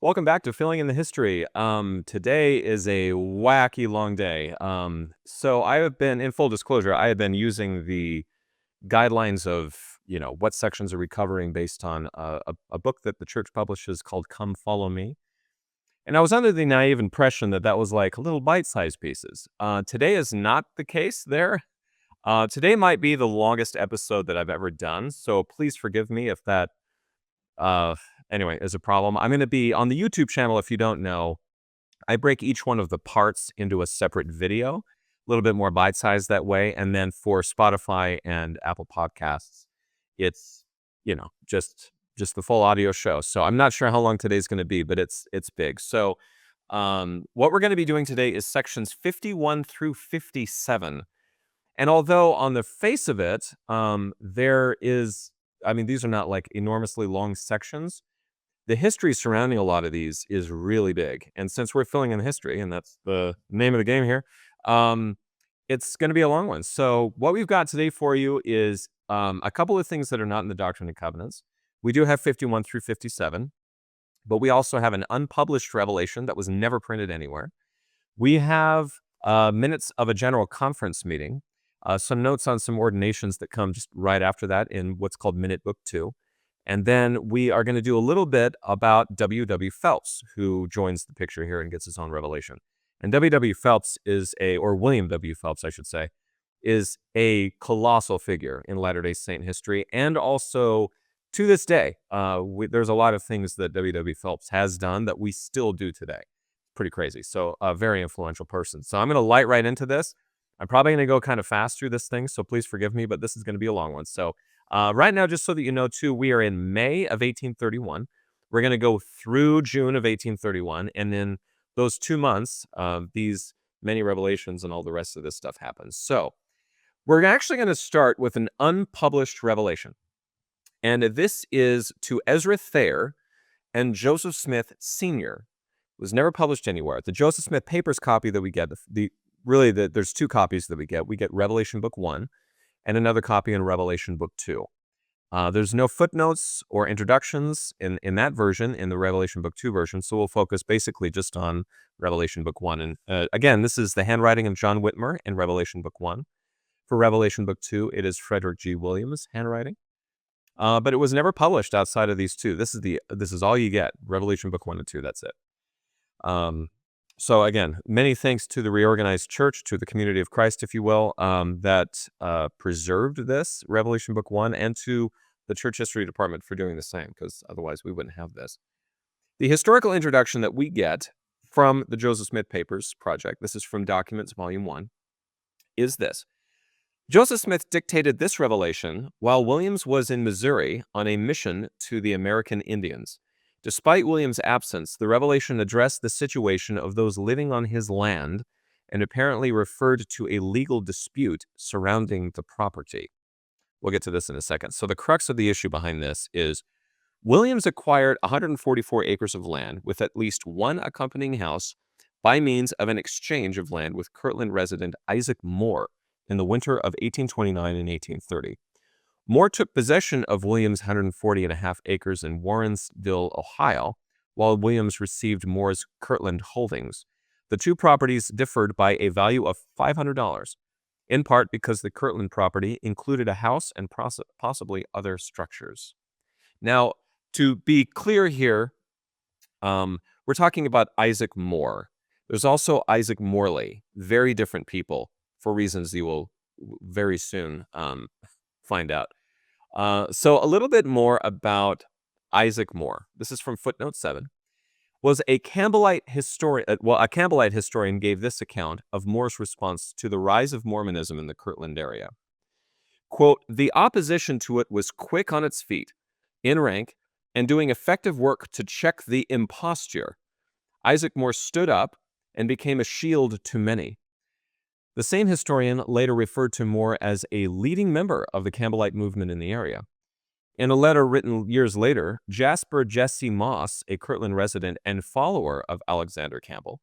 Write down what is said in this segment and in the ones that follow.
Welcome back to Filling in the History. Today is a wacky long day. So I have been, in full disclosure, I have been using the guidelines of, what sections are we covering based on a book that the church publishes called Come Follow Me. And I was under the naive impression that that was like little bite-sized pieces. Today is not the case there. Today might be the longest episode that I've ever done. So please forgive me if that uh, anyway, is a problem. I'm going to be on the YouTube channel. If you don't know, I break each one of the parts into a separate video, a little bit more bite-sized that way. And then for Spotify and Apple Podcasts, it's, just the full audio show. So I'm not sure how long today's going to be, but it's big. So what we're going to be doing today is sections 51 through 57. And although on the face of it, these are not like enormously long sections. The history surrounding a lot of these is really big. And since we're filling in history, and that's the name of the game here, um, it's going to be a long one. So what we've got today for you is a couple of things that are not in the Doctrine and Covenants. We do have 51 through 57, but we also have an unpublished revelation that was never printed anywhere. We have minutes of a general conference meeting, some notes on some ordinations that come just right after that in what's called Minute Book 2. And then we are going to do a little bit about W.W. Phelps, who joins the picture here and gets his own revelation. And W.W. Phelps or William W. Phelps, I should say, is a colossal figure in Latter-day Saint history. And also, to this day, there's a lot of things that W.W. Phelps has done that we still do today. Pretty crazy. So a very influential person. So I'm going to light right into this. I'm probably going to go kind of fast through this thing, so please forgive me, but this is going to be a long one. So right now, just so that you know, too, we are in May of 1831. We're going to go through June of 1831, and in those 2 months, these many revelations and all the rest of this stuff happens. So we're actually going to start with an unpublished revelation, and this is to Ezra Thayer and Joseph Smith Sr. It was never published anywhere. The Joseph Smith Papers copy that we get, there's two copies that we get. We get Revelation Book 1 and another copy in Revelation Book 2. There's no footnotes or introductions in that version, in the Revelation Book 2 version, so we'll focus basically just on Revelation Book 1. And again, this is the handwriting of John Whitmer in Revelation Book 1. For Revelation Book 2, it is Frederick G. Williams' handwriting. But it was never published outside of these two. This is all you get, Revelation Book 1 and 2, that's it. So again, many thanks to the reorganized church, to the community of Christ, if you will, that preserved this, Revelation Book 1, and to the church history department for doing the same, because otherwise we wouldn't have this. The historical introduction that we get from the Joseph Smith Papers project, this is from Documents Volume 1, is this. Joseph Smith dictated this revelation while Williams was in Missouri on a mission to the American Indians. Despite Williams' absence, the revelation addressed the situation of those living on his land and apparently referred to a legal dispute surrounding the property. We'll get to this in a second. So the crux of the issue behind this is Williams acquired 144 acres of land with at least one accompanying house by means of an exchange of land with Kirtland resident Isaac Moore in the winter of 1829 and 1830. Moore took possession of Williams' 140.5 acres in Warrensville, Ohio, while Williams received Moore's Kirtland holdings. The two properties differed by a value of $500, in part because the Kirtland property included a house and possibly other structures. Now, to be clear here, we're talking about Isaac Moore. There's also Isaac Morley, very different people, for reasons you will very soon find out. So a little bit more about Isaac Moore. This is from footnote 7. Was a Campbellite historian. A Campbellite historian gave this account of Moore's response to the rise of Mormonism in the Kirtland area. Quote, the opposition to it was quick on its feet, in rank, and doing effective work to check the imposture. Isaac Moore stood up and became a shield to many. The same historian later referred to Moore as a leading member of the Campbellite movement in the area. In a letter written years later, Jasper Jesse Moss, a Kirtland resident and follower of Alexander Campbell,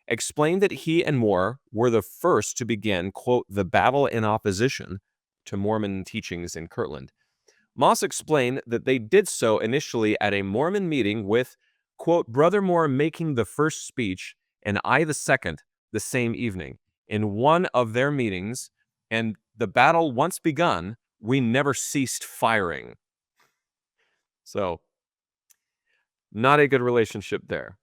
explained that he and Moore were the first to begin, quote, the battle in opposition to Mormon teachings in Kirtland. Moss explained that they did so initially at a Mormon meeting with, quote, Brother Moore making the first speech and I the second the same evening in one of their meetings, and the battle once begun, we never ceased firing. So, not a good relationship there.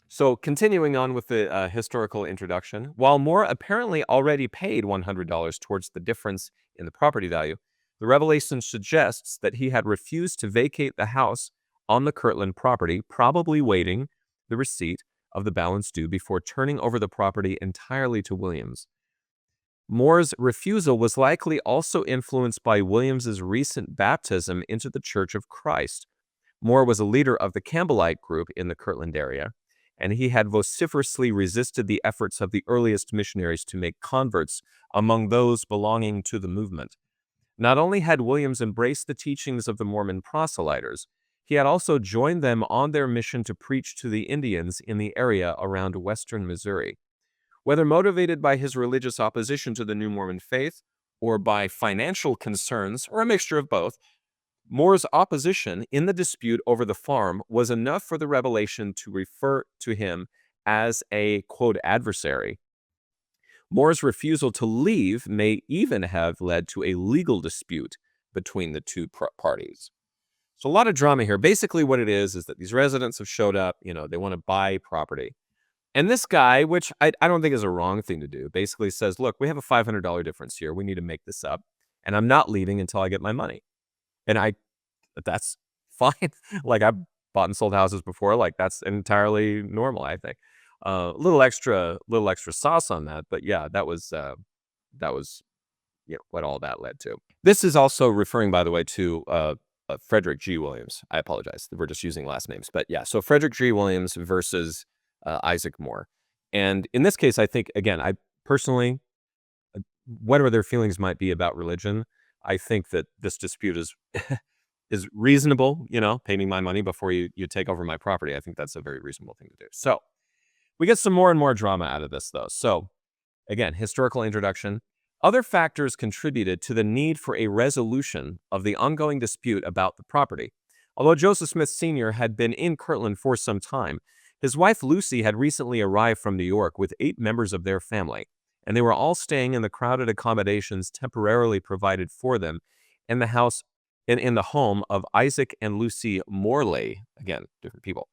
So, continuing on with the historical introduction, while Moore apparently already paid $100 towards the difference in the property value, the revelation suggests that he had refused to vacate the house on the Kirtland property, probably waiting the receipt of the balance due before turning over the property entirely to Williams. Moore's refusal was likely also influenced by Williams's recent baptism into the Church of Christ. Moore was a leader of the Campbellite group in the Kirtland area, and he had vociferously resisted the efforts of the earliest missionaries to make converts among those belonging to the movement. Not only had Williams embraced the teachings of the Mormon proselyters, he had also joined them on their mission to preach to the Indians in the area around western Missouri. Whether motivated by his religious opposition to the New Mormon faith or by financial concerns, or a mixture of both, Moore's opposition in the dispute over the farm was enough for the revelation to refer to him as a, quote, adversary. Moore's refusal to leave may even have led to a legal dispute between the two parties. So a lot of drama here. Basically what it is that these residents have showed up, they want to buy property. And this guy, which I don't think is a wrong thing to do, basically says, look, we have a $500 difference here. We need to make this up. And I'm not leaving until I get my money. And that's fine. Like, I've bought and sold houses before. Like, that's entirely normal, I think. Little extra sauce on that. But yeah, that was what all that led to. This is also referring, by the way, to Frederick G. Williams. I apologize. We're just using last names. But yeah, so Frederick G. Williams versus Isaac Moore. And in this case, I think, again, I personally, whatever their feelings might be about religion, I think that this dispute is is reasonable. Pay me my money before you take over my property. I think that's a very reasonable thing to do. So we get some more and more drama out of this, though. So again, historical introduction. Other factors contributed to the need for a resolution of the ongoing dispute about the property. Although Joseph Smith Sr. had been in Kirtland for some time, his wife Lucy had recently arrived from New York with 8 members of their family, and they were all staying in the crowded accommodations temporarily provided for them in the house in the home of Isaac and Lucy Morley. Again, different people.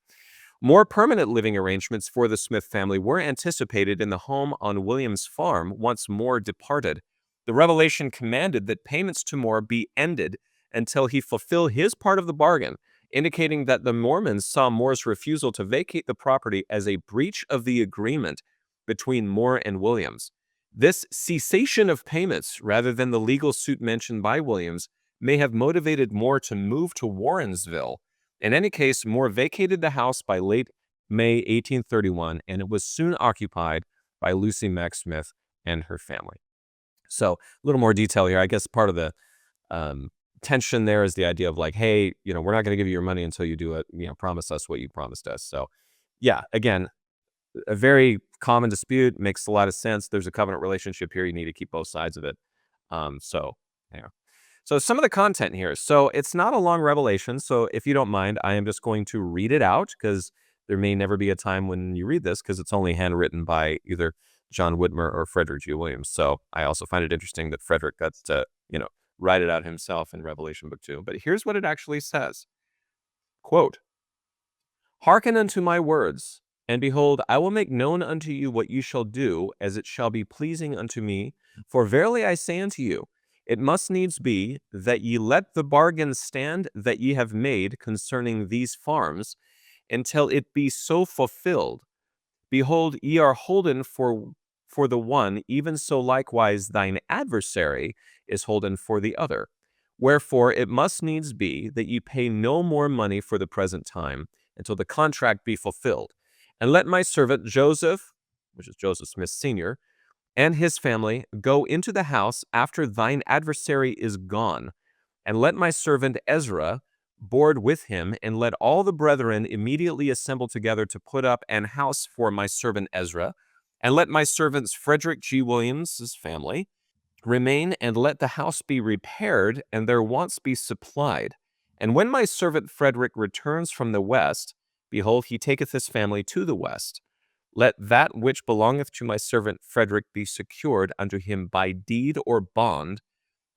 More permanent living arrangements for the Smith family were anticipated in the home on Williams Farm once Moore departed. The revelation commanded that payments to Moore be ended until he fulfill his part of the bargain, indicating that the Mormons saw Moore's refusal to vacate the property as a breach of the agreement between Moore and Williams. This cessation of payments, rather than the legal suit mentioned by Williams, may have motivated Moore to move to Warrensville. In any case, Moore vacated the house by late May 1831, and it was soon occupied by Lucy Mack Smith and her family. So a little more detail here. I guess part of the tension there is the idea of like, hey, we're not going to give you your money until you do it. Promise us what you promised us. So yeah, again, a very common dispute, makes a lot of sense. There's a covenant relationship here. You need to keep both sides of it. So some of the content here. So it's not a long revelation. So if you don't mind, I am just going to read it out because there may never be a time when you read this because it's only handwritten by either John Whitmer or Frederick G. Williams. So I also find it interesting that Frederick got to, write it out himself in Revelation Book 2. But here's what it actually says. Quote, Hearken unto my words, and behold, I will make known unto you what you shall do, as it shall be pleasing unto me. For verily I say unto you, it must needs be that ye let the bargain stand that ye have made concerning these farms, until it be so fulfilled. Behold, ye are holden for the one, even so likewise thine adversary is holden for the other. Wherefore it must needs be that ye pay no more money for the present time, until the contract be fulfilled. And let my servant Joseph, which is Joseph Smith Sr., and his family go into the house after thine adversary is gone. And let my servant Ezra board with him, and let all the brethren immediately assemble together to put up an house for my servant Ezra. And let my servants Frederick G. Williams' family remain, and let the house be repaired, and their wants be supplied. And when my servant Frederick returns from the west, Behold, he taketh his family to the west. Let that which belongeth to my servant Frederick be secured unto him by deed or bond,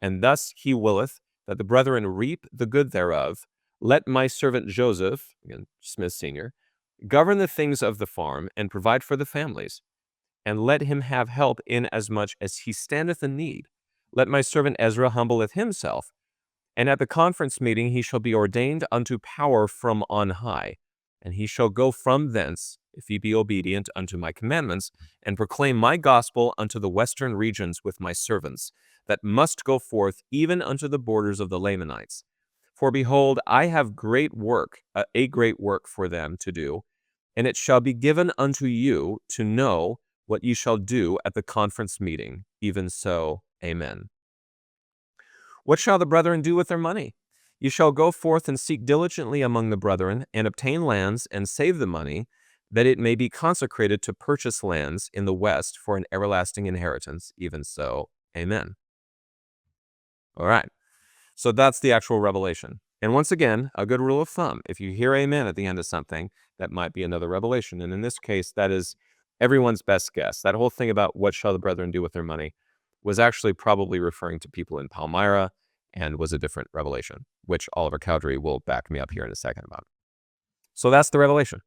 and thus he willeth that the brethren reap the good thereof. Let my servant Joseph, again, Smith Sr., govern the things of the farm and provide for the families, and let him have help in as much as he standeth in need. Let my servant Ezra humbleth himself, and at the conference meeting he shall be ordained unto power from on high. And he shall go from thence, if he be obedient unto my commandments, and proclaim my gospel unto the western regions with my servants, that must go forth even unto the borders of the Lamanites. For behold, I have great work, a great work for them to do, and it shall be given unto you to know what ye shall do at the conference meeting. Even so, amen. What shall the brethren do with their money? You shall go forth and seek diligently among the brethren, and obtain lands, and save the money, that it may be consecrated to purchase lands in the west for an everlasting inheritance. Even so, amen. All right. So that's the actual revelation. And once again, a good rule of thumb, if you hear amen at the end of something, that might be another revelation. And in this case, that is everyone's best guess. That whole thing about what shall the brethren do with their money was actually probably referring to people in Palmyra and was a different revelation, which Oliver Cowdery will back me up here in a second about. So that's the revelation.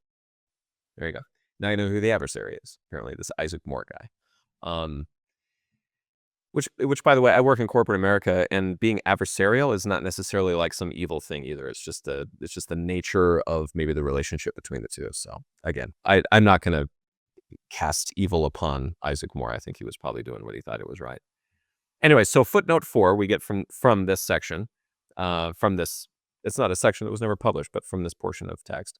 There you go. Now you know who the adversary is. Apparently this Isaac Moore guy. Which, by the way, I work in corporate America, and being adversarial is not necessarily like some evil thing either. It's just the nature of maybe the relationship between the two. So again, I'm not going to cast evil upon Isaac Moore. I think he was probably doing what he thought it was right. Anyway, so footnote 4 we get from this section, from this. It's not a section that was never published, but from this portion of text.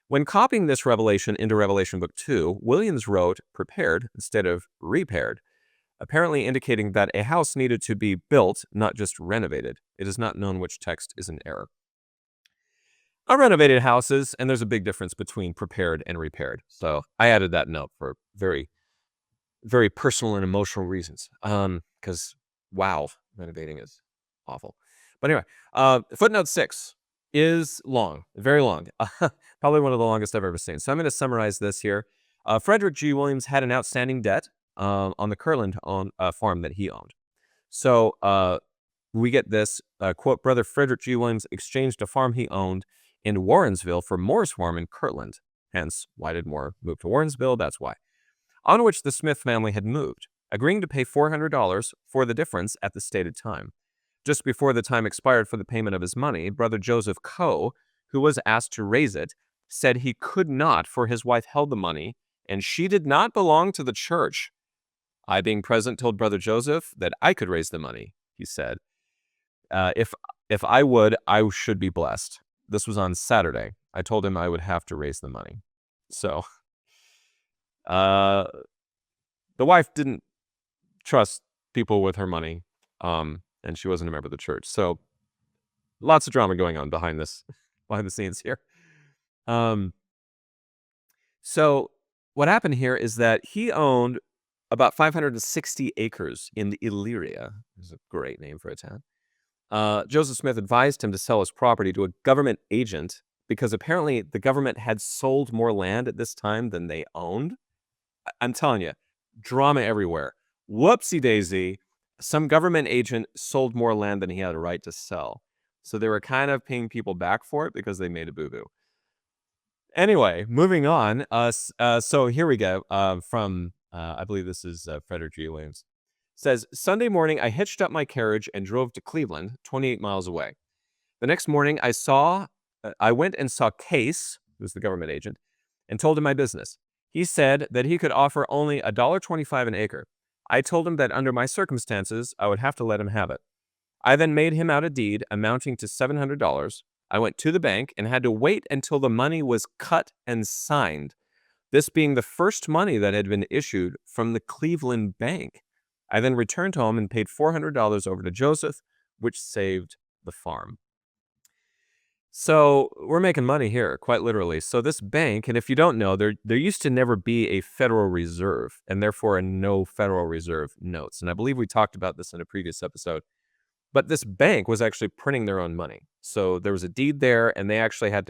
When copying this revelation into Revelation Book 2, Williams wrote prepared instead of repaired, apparently indicating that a house needed to be built, not just renovated. It is not known which text is in error. Renovated houses, and there's a big difference between prepared and repaired. So I added that note for very, very personal and emotional reasons. Because, wow, renovating is awful. But anyway, footnote 6 is long, very long. Probably one of the longest I've ever seen. So I'm going to summarize this here. Frederick G. Williams had an outstanding debt on the Kirtland farm that he owned. So we get this, quote, Brother Frederick G. Williams exchanged a farm he owned in Warrensville for Moore's farm in Kirtland. Hence, why did Moore move to Warrensville? That's why. On which the Smith family had moved, agreeing to pay $400 for the difference at the stated time. Just before the time expired for the payment of his money, Brother Joseph Coe, who was asked to raise it, said he could not, for his wife held the money, and she did not belong to the church. I, being present, told Brother Joseph that I could raise the money, he said. If I would, I should be blessed. This was on Saturday. I told him I would have to raise the money. So, the wife didn't trust people with her money, and she wasn't a member of the church. So, lots of drama going on behind the scenes here. So, what happened here is that he owned about 560 acres in the Illyria. It's a great name for a town. Joseph Smith advised him to sell his property to a government agent because apparently the government had sold more land at this time than they owned. I'm telling you, drama everywhere. Whoopsie daisy. Some government agent sold more land than he had a right to sell. So they were kind of paying people back for it because they made a boo-boo. Anyway, moving on. So here we go. From, I believe this is Frederick G. Williams. Says, Sunday morning, I hitched up my carriage and drove to Cleveland, 28 miles away. The next morning, I went and saw Case, who's the government agent, and told him my business. He said that he could offer only $1.25 an acre. I told him that under my circumstances, I would have to let him have it. I then made him out a deed amounting to $700. I went to the bank and had to wait until the money was cut and signed, this being the first money that had been issued from the Cleveland Bank. I then returned home and paid $400 over to Joseph, which saved the farm. So we're making money here, quite literally. So this bank, and if you don't know, there used to never be a Federal Reserve, and therefore no Federal Reserve notes. And I believe we talked about this in a previous episode. But this bank was actually printing their own money. So there was a deed there, and they actually had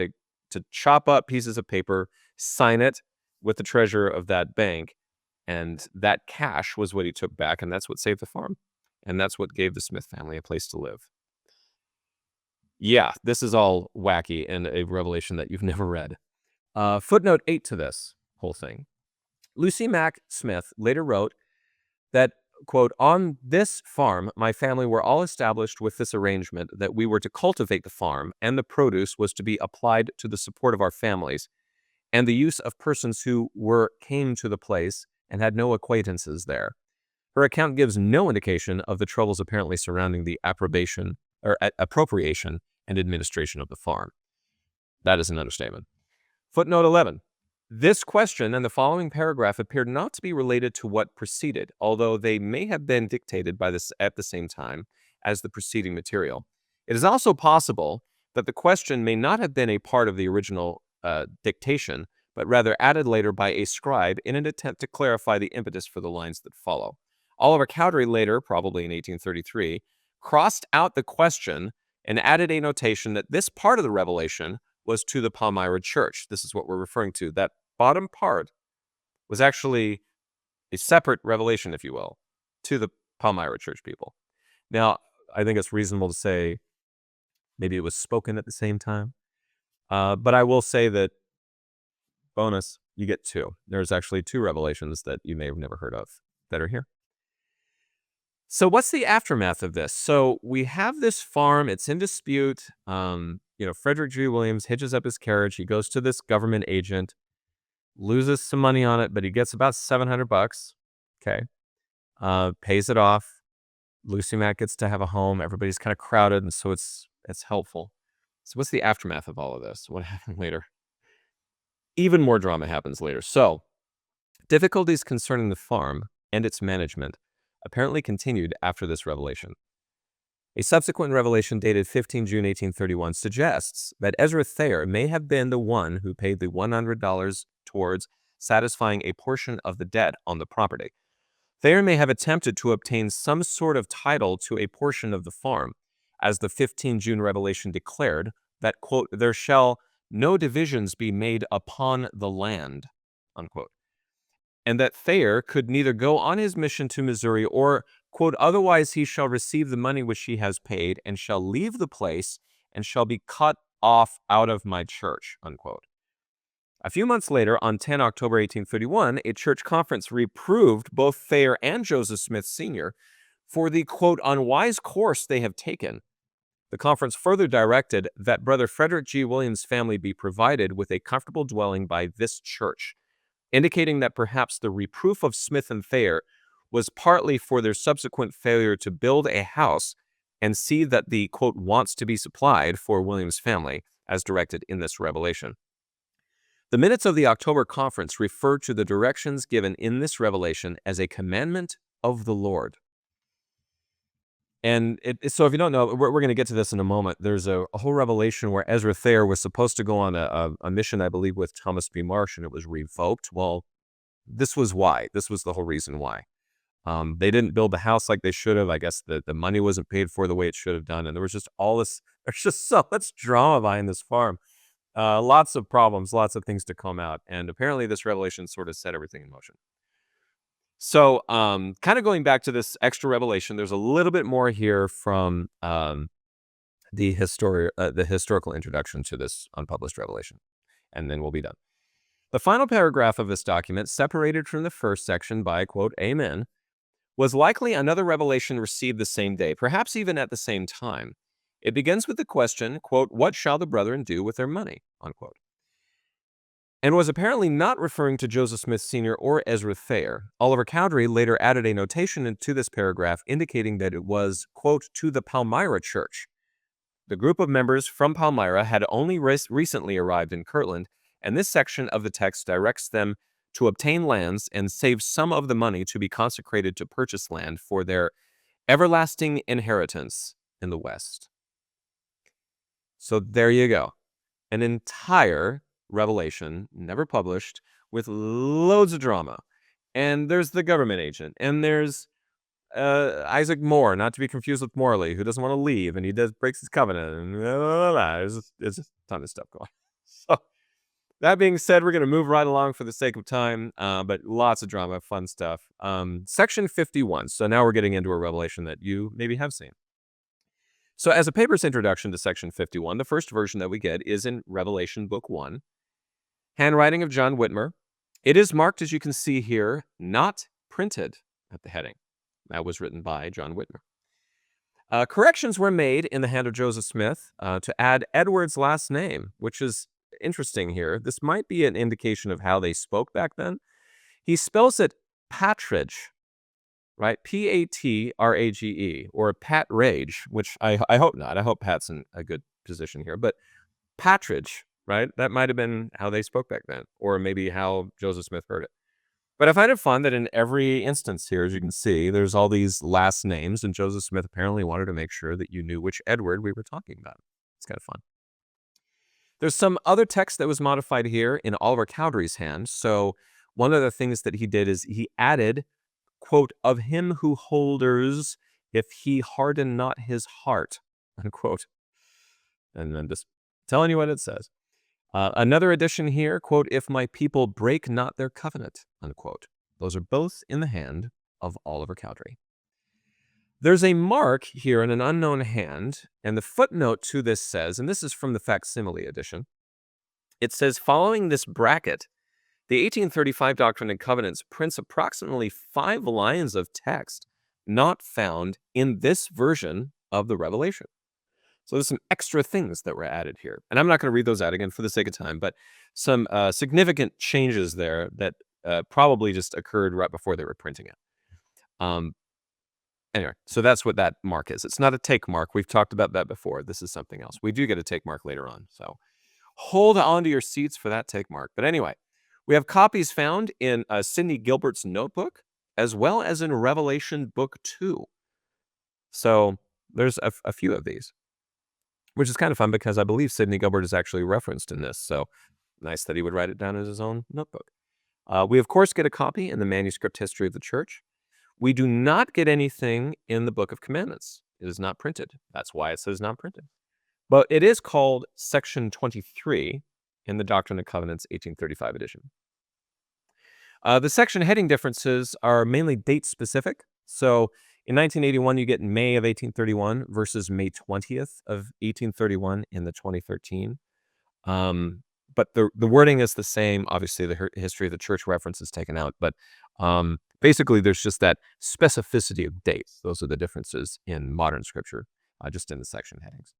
to chop up pieces of paper, sign it with the treasurer of that bank, and that cash was what he took back, and that's what saved the farm. And that's what gave the Smith family a place to live. Yeah, this is all wacky and a revelation that you've never read. Footnote 8 to this whole thing. Lucy Mack Smith later wrote that, quote, "On this farm, my family were all established with this arrangement that we were to cultivate the farm, and the produce was to be applied to the support of our families, and the use of persons who came to the place and had no acquaintances there." Her account gives no indication of the troubles apparently surrounding the appropriation and administration of the farm. That is an understatement. Footnote 11. This question and the following paragraph appear not to be related to what preceded, although they may have been dictated by this at the same time as the preceding material. It is also possible that the question may not have been a part of the original dictation, but rather added later by a scribe in an attempt to clarify the impetus for the lines that follow. Oliver Cowdery later, probably in 1833, crossed out the question and added a notation that this part of the revelation was to the Palmyra church. This is what we're referring to. That bottom part was actually a separate revelation, if you will, to the Palmyra church people. Now, I think it's reasonable to say maybe it was spoken at the same time. But I will say that, bonus, you get two. There's actually two revelations that you may have never heard of that are here. So what's the aftermath of this? So we have this farm. It's in dispute. Frederick G. Williams hitches up his carriage. He goes to this government agent, loses some money on it, but he gets about $700. Okay. Pays it off. Lucy Mack gets to have a home. Everybody's kind of crowded, and so it's helpful. So what's the aftermath of all of this? What happened later? Even more drama happens later. So difficulties concerning the farm and its management apparently continued after this revelation. A subsequent revelation dated 15 June 1831 suggests that Ezra Thayer may have been the one who paid the $100 towards satisfying a portion of the debt on the property. Thayer may have attempted to obtain some sort of title to a portion of the farm, as the 15 June revelation declared that, quote, "there shall no divisions be made upon the land," unquote, and that Thayer could neither go on his mission to Missouri or, quote, "otherwise he shall receive the money which he has paid, and shall leave the place, and shall be cut off out of my church," unquote. A few months later, on 10 October 1831, a church conference reproved both Thayer and Joseph Smith Sr. for the, quote, "unwise course they have taken." The conference further directed that Brother Frederick G. Williams' family be provided with a comfortable dwelling by this church, indicating that perhaps the reproof of Smith and Thayer was partly for their subsequent failure to build a house and see that the, quote, "wants to be supplied" for Williams' family, as directed in this revelation. The minutes of the October conference refer to the directions given in this revelation as a commandment of the Lord. And so if you don't know, we're going to get to this in a moment. There's a whole revelation where Ezra Thayer was supposed to go on a mission, I believe, with Thomas B. Marsh, and it was revoked. Well, this was why. This was the whole reason why. They didn't build the house like they should have. I guess the money wasn't paid for the way it should have done. And there was just there's just so much drama behind this farm. Lots of problems, lots of things to come out. And apparently this revelation sort of set everything in motion. So, kind of going back to this extra revelation, there's a little bit more here from the historical introduction to this unpublished revelation, and then we'll be done. The final paragraph of this document, separated from the first section by, quote, "Amen," was likely another revelation received the same day, perhaps even at the same time. It begins with the question, quote, "what shall the brethren do with their money?" unquote, and was apparently not referring to Joseph Smith Sr. or Ezra Thayer. Oliver Cowdery later added a notation to this paragraph indicating that it was, quote, "to the Palmyra church." The group of members from Palmyra had only recently arrived in Kirtland, and this section of the text directs them to obtain lands and save some of the money to be consecrated to purchase land for their everlasting inheritance in the West. So there you go. An entire revelation, never published, with loads of drama. And there's the government agent, and there's Isaac Moore, not to be confused with Morley, who doesn't want to leave, and he breaks his covenant, and blah, blah, blah. There's just a ton of stuff going on. So That being said, we're going to move right along for the sake of time, but lots of drama, fun stuff. Section 51. So now we're getting into a revelation that you maybe have seen. So as a paper's introduction to Section 51, the first version that we get is in Revelation Book 1, handwriting of John Whitmer. It is marked, as you can see here, not printed at the heading. That was written by John Whitmer. Corrections were made in the hand of Joseph Smith to add Edward's last name, which is interesting here. This might be an indication of how they spoke back then. He spells it Patridge, right? Patrage, or Pat Rage, which I hope not. I hope Pat's in a good position here. But Patridge, right? That might have been how they spoke back then, or maybe how Joseph Smith heard it. But I find it fun that in every instance here, as you can see, there's all these last names, and Joseph Smith apparently wanted to make sure that you knew which Edward we were talking about. It's kind of fun. There's some other text that was modified here in Oliver Cowdery's hand. So one of the things that he did is he added, quote, of him who holders if he harden not his heart, unquote. And then just telling you what it says. Another addition here, quote, if my people break not their covenant, unquote. Those are both in the hand of Oliver Cowdery. There's a mark here in an unknown hand, and the footnote to this says, and this is from the facsimile edition, it says, following this bracket, the 1835 Doctrine and Covenants prints approximately 5 lines of text not found in this version of the Revelation. So there's some extra things that were added here. And I'm not going to read those out again for the sake of time, but some significant changes there that probably just occurred right before they were printing it. Anyway, so that's what that mark is. It's not a take mark. We've talked about that before. This is something else. We do get a take mark later on. So hold on to your seats for that take mark. But anyway, we have copies found in Sidney Gilbert's notebook, as well as in Revelation Book 2. So there's a few of these, which is kind of fun because I believe Sidney Gilbert is actually referenced in this. So nice that he would write it down in his own notebook. We, of course, get a copy in the Manuscript History of the Church. We do not get anything in the Book of Commandments. It is not printed. That's why it says not printed. But it is called Section 23 in the Doctrine and Covenants 1835 edition. The section heading differences are mainly date specific. So in 1981, you get May of 1831 versus May 20th of 1831 in the 2013. But the wording is the same. Obviously, the history of the church reference is taken out. But basically, there's just that specificity of dates. Those are the differences in modern scripture, just in the section headings.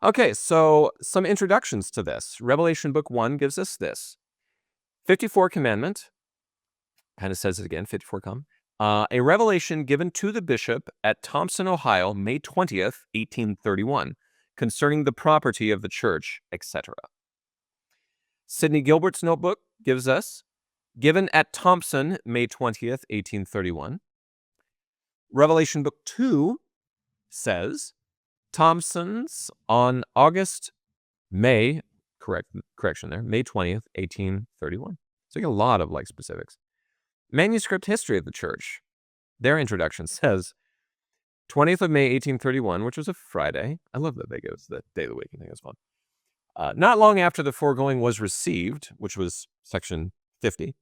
Okay, so some introductions to this. Revelation Book 1 gives us this. 54 commandment, kind of says it again, 54 come. A revelation given to the bishop at Thompson, Ohio, May 20th, 1831, concerning the property of the church, etc. Sidney Gilbert's notebook gives us, given at Thompson, May 20th, 1831. Revelation Book 2 says, Thompson's on May 20th, 1831. So you get a lot of specifics. Manuscript History of the Church, their introduction says, 20th of May, 1831, which was a Friday. I love that they give us the day of the week. I think it's fun. Not long after the foregoing was received, which was section 50,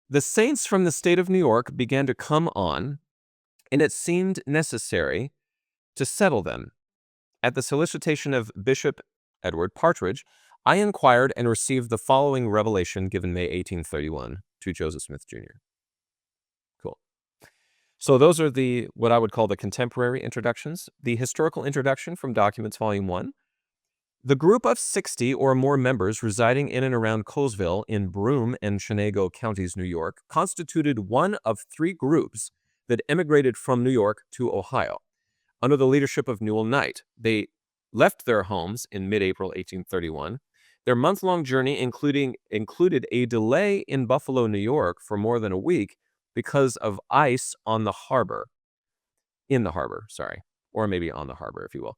the saints from the state of New York began to come on, and it seemed necessary to settle them. At the solicitation of Bishop Edward Partridge, I inquired and received the following revelation given May 1831 to Joseph Smith Jr. Cool. So those are what I would call the contemporary introductions. The historical introduction from Documents Volume 1. The group of 60 or more members residing in and around Colesville in Broome and Chenango counties, New York, constituted one of 3 groups that emigrated from New York to Ohio. Under the leadership of Newell Knight, they left their homes in mid-April 1831. Their month-long journey included a delay in Buffalo, New York for more than a week because of ice on the harbor. In the harbor, sorry. Or maybe on the harbor, if you will.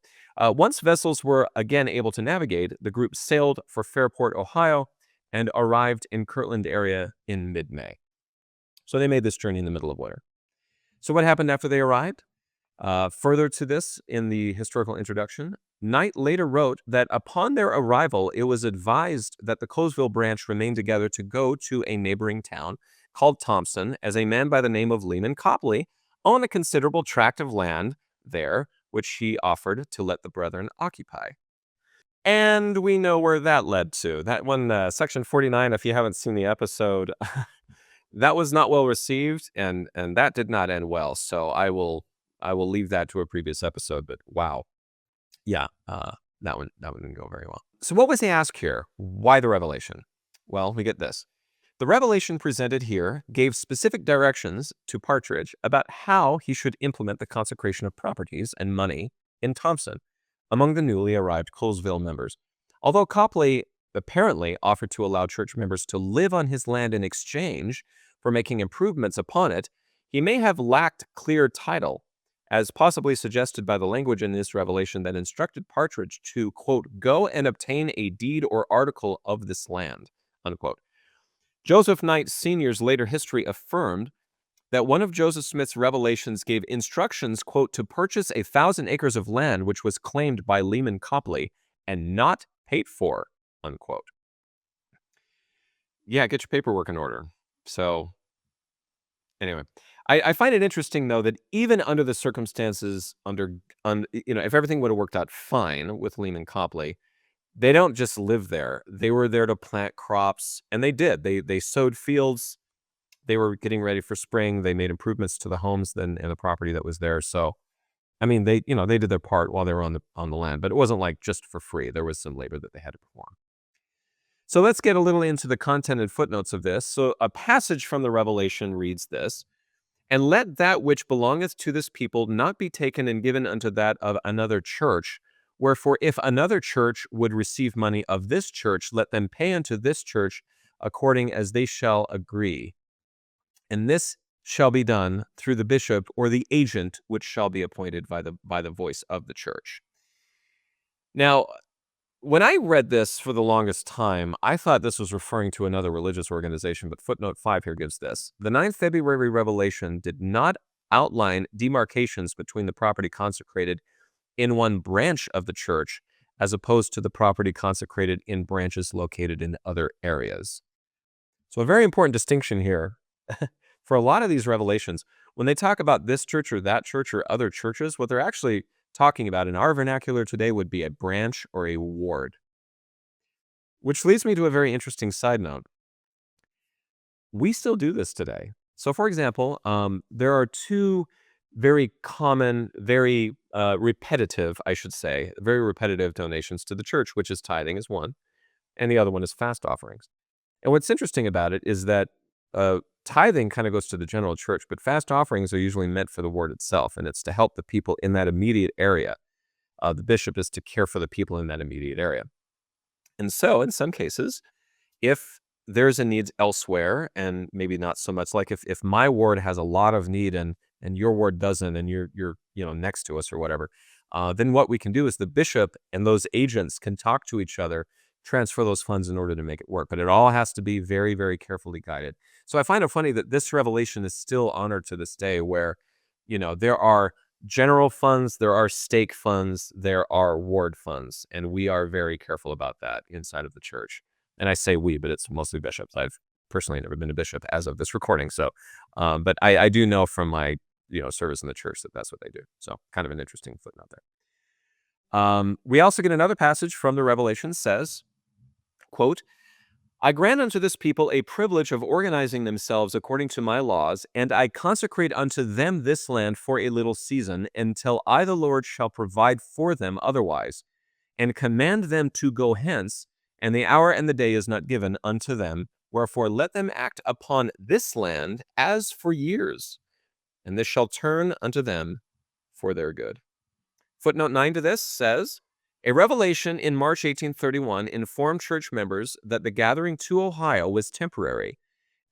Once vessels were again able to navigate, the group sailed for Fairport, Ohio, and arrived in Kirtland area in mid-May. So they made this journey in the middle of winter. So what happened after they arrived? Further to this, in the historical introduction, Knight later wrote that upon their arrival, it was advised that the Colesville branch remain together to go to a neighboring town called Thompson, as a man by the name of Leman Copley owned a considerable tract of land there, which he offered to let the brethren occupy. And we know where that led to. That one, section 49, if you haven't seen the episode, that was not well received, and that did not end well. So I will leave that to a previous episode. But wow, yeah, that one didn't go very well. So what was the ask here? Why the revelation? Well, we get this. The revelation presented here gave specific directions to Partridge about how he should implement the consecration of properties and money in Thompson among the newly arrived Colesville members. Although Copley apparently offered to allow church members to live on his land in exchange for making improvements upon it, he may have lacked clear title, as possibly suggested by the language in this revelation that instructed Partridge to, quote, go and obtain a deed or article of this land, unquote. Joseph Knight Sr.'s later history affirmed that one of Joseph Smith's revelations gave instructions, quote, to purchase 1,000 acres of land which was claimed by Leman Copley and not paid for, unquote. Yeah, get your paperwork in order. So, anyway, I find it interesting, though, that even under the circumstances, if everything would have worked out fine with Leman Copley, they don't just live there. They were there to plant crops, and they did. They sowed fields. They were getting ready for spring. They made improvements to the homes and the property that was there. So, I mean, they did their part while they were on the land, but it wasn't like just for free. There was some labor that they had to perform. So let's get a little into the content and footnotes of this. So a passage from the Revelation reads this: "And let that which belongeth to this people not be taken and given unto that of another church. Wherefore, if another church would receive money of this church, let them pay unto this church according as they shall agree. And this shall be done through the bishop or the agent which shall be appointed by the voice of the church." Now, when I read this for the longest time, I thought this was referring to another religious organization, but footnote 5 here gives this. The 9th February revelation did not outline demarcations between the property consecrated in one branch of the church as opposed to the property consecrated in branches located in other areas. So a very important distinction here. For a lot of these revelations, when they talk about this church or that church or other churches, what they're actually talking about in our vernacular today would be a branch or a ward. Which leads me to a very interesting side note. We still do this today. So, for example, there are two very common, very repetitive, I should say, very repetitive donations to the church, which is tithing is one, and the other one is fast offerings. And what's interesting about it is that tithing kind of goes to the general church, but fast offerings are usually meant for the ward itself, and it's to help the people in that immediate area. The bishop is to care for the people in that immediate area. And so, in some cases, if there's a need elsewhere, and maybe not so much, like if my ward has a lot of need and your ward doesn't, and you're next to us or whatever, then what we can do is the bishop and those agents can talk to each other, transfer those funds in order to make it work. But it all has to be very, very carefully guided. So I find it funny that this revelation is still honored to this day, where, there are general funds, there are stake funds, there are ward funds, and we are very careful about that inside of the church. And I say we, but it's mostly bishops. I've personally never been a bishop as of this recording. So, but I do know from my, service in the church that that's what they do. So kind of an interesting footnote there. We also get another passage from the Revelation says, quote, "I grant unto this people a privilege of organizing themselves according to my laws, and I consecrate unto them this land for a little season, until I the Lord shall provide for them otherwise, and command them to go hence, and the hour and the day is not given unto them. Wherefore let them act upon this land as for years, and this shall turn unto them for their good." Footnote 9 to this says, "A revelation in March 1831 informed church members that the gathering to Ohio was temporary,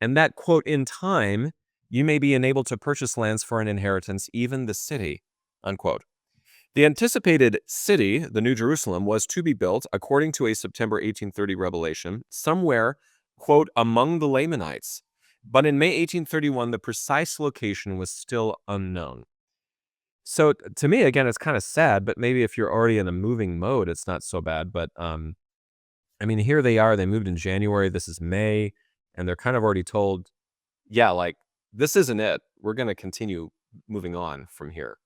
and that, quote, in time, you may be enabled to purchase lands for an inheritance, even the city," unquote. The anticipated city, the New Jerusalem, was to be built, according to a September 1830 revelation, somewhere, quote, among the Lamanites. But in May 1831, the precise location was still unknown. So to me, again, it's kind of sad, but maybe if you're already in a moving mode, it's not so bad. But I mean, here they are. They moved in January. This is May, and they're kind of already told, yeah, like this isn't it. We're going to continue moving on from here.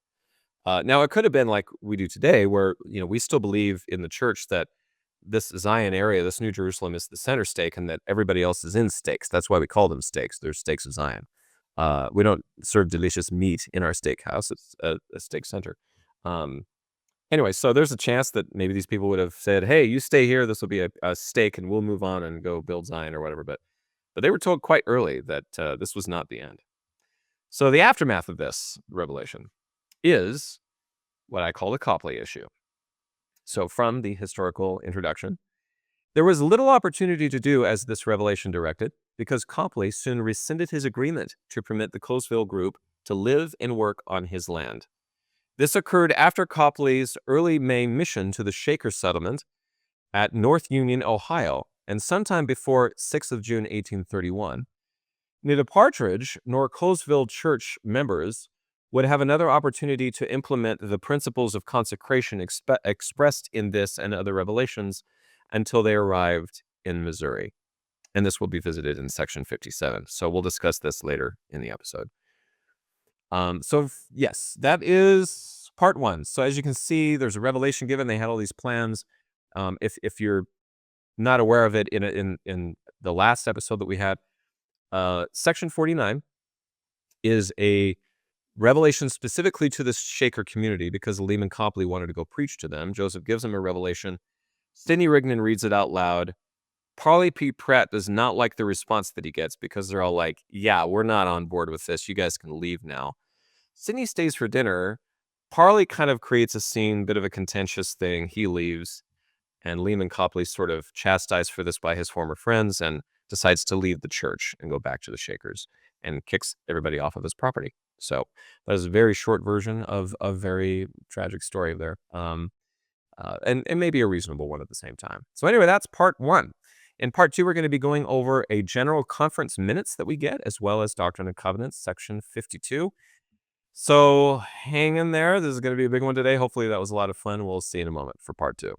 Now, it could have been like we do today, where we still believe in the church that this Zion area, this New Jerusalem, is the center stake, and that everybody else is in stakes. That's why we call them stakes. They're stakes of Zion. We don't serve delicious meat in our steakhouse. It's a steak center. Anyway, so there's a chance that maybe these people would have said, "Hey, you stay here. This will be a stake, and we'll move on and go build Zion or whatever." But they were told quite early that this was not the end. So the aftermath of this revelation is what I call the Copley issue. So from the historical introduction, there was little opportunity to do as this revelation directed, because Copley soon rescinded his agreement to permit the Colesville group to live and work on his land. This occurred after Copley's early May mission to the Shaker settlement at North Union, Ohio, and sometime before 6th of June, 1831. Neither Partridge nor Colesville church members would have another opportunity to implement the principles of consecration expressed in this and other revelations until they arrived in Missouri. And this will be visited in section 57. So we'll discuss this later in the episode. Yes, that is part one. So as you can see, there's a revelation given. They had all these plans. If you're not aware of it, in the last episode that we had, section 49 is a revelation specifically to the Shaker community, because Lehman Copley wanted to go preach to them. Joseph gives them a revelation. Sidney Rigdon reads it out loud. Parley P. Pratt does not like the response that he gets, because they're all like, yeah, we're not on board with this. You guys can leave now. Sidney stays for dinner. Parley kind of creates a scene, bit of a contentious thing. He leaves, and Lehman Copley sort of chastised for this by his former friends, and decides to leave the church and go back to the Shakers, and kicks everybody off of his property. So that is a very short version of a very tragic story there, and maybe a reasonable one at the same time. So anyway, that's part one. In part two, we're going to be going over a general conference minutes that we get, as well as Doctrine and Covenants, section 52. So hang in there. This is going to be a big one today. Hopefully that was a lot of fun. We'll see you in a moment for part two.